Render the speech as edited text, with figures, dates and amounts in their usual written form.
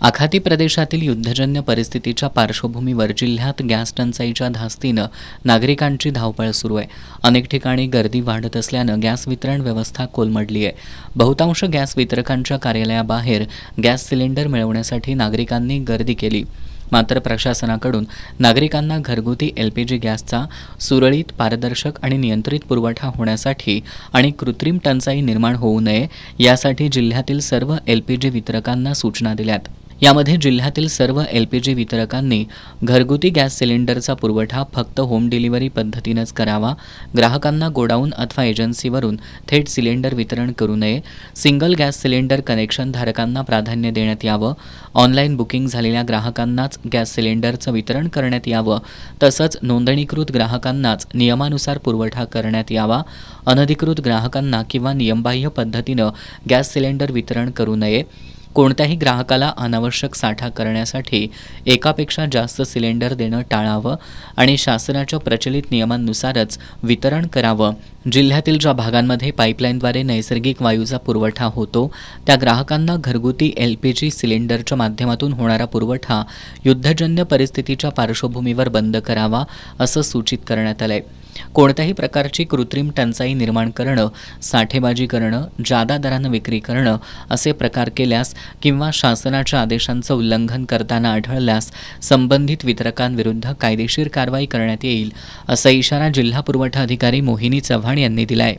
आखाती प्रदेशातील युद्धजन्य परिस्थितीच्या पार्श्वभूमीवर जिल्ह्यात गॅस टंचाईच्या धास्तीनं नागरिकांची धावपळ सुरू आहे. अनेक ठिकाणी गर्दी वाढत असल्यानं गॅस वितरण व्यवस्था कोलमडली आहे. बहुतांश गॅस वितरकांच्या कार्यालयाबाहेर गॅस सिलेंडर मिळवण्यासाठी नागरिकांनी गर्दी केली. मात्र प्रशासनाकडून नागरिकांना घरगुती LPG गॅसचा सुरळीत, पारदर्शक आणि नियंत्रित पुरवठा होण्यासाठी आणि कृत्रिम टंचाई निर्माण होऊ नये यासाठी जिल्ह्यातील सर्व LPG वितरकांना सूचना दिल्यात. यामध्ये जिल्ह्यातील सर्व LPG वितरकांनी घरगुती गॅस सिलेंडरचा पुरवठा फक्त होम डिलिव्हरी पद्धतीनंच करावा, ग्राहकांना गोडाऊन अथवा एजन्सीवरून थेट सिलेंडर वितरण करू नये, सिंगल गॅस सिलेंडर कनेक्शन धारकांना प्राधान्य देण्यात यावं, ऑनलाईन बुकिंग झालेल्या ग्राहकांनाच गॅस सिलेंडरचं वितरण करण्यात यावं, तसंच नोंदणीकृत ग्राहकांनाच नियमानुसार पुरवठा करण्यात यावा, अनधिकृत ग्राहकांना किंवा नियमबाह्य पद्धतीनं गॅस सिलेंडर वितरण करू नये, कोणत्याही ग्राहकाला अनावश्यक साठा करण्यासाठी एकापेक्षा जास्त सिलेंडर देणं टाळावं आणि शासनाच्या प्रचलित नियमांनुसारच वितरण करावं. जिल्ह्यातील ज्या भागांमध्ये पाईपलाईनद्वारे नैसर्गिक वायूचा पुरवठा होतो त्या ग्राहकांना घरगुती LPG सिलेंडरच्या माध्यमातून होणारा पुरवठा युद्धजन्य परिस्थितीच्या पार्श्वभूमीवर बंद करावा असं सूचित करण्यात आलंय. कोणत्याही प्रकारची कृत्रिम टंचाई निर्माण करणं, साठेबाजी करणं, जादा दरानं विक्री करणं असे प्रकार केल्यास किंवा शासनाच्या आदेशांचं उल्लंघन करताना आढळल्यास संबंधित वितरकांविरुद्ध कायदेशीर कारवाई करण्यात येईल असा इशारा जिल्हा पुरवठा अधिकारी मोहिनी चव्हाण यांनी दिलाय.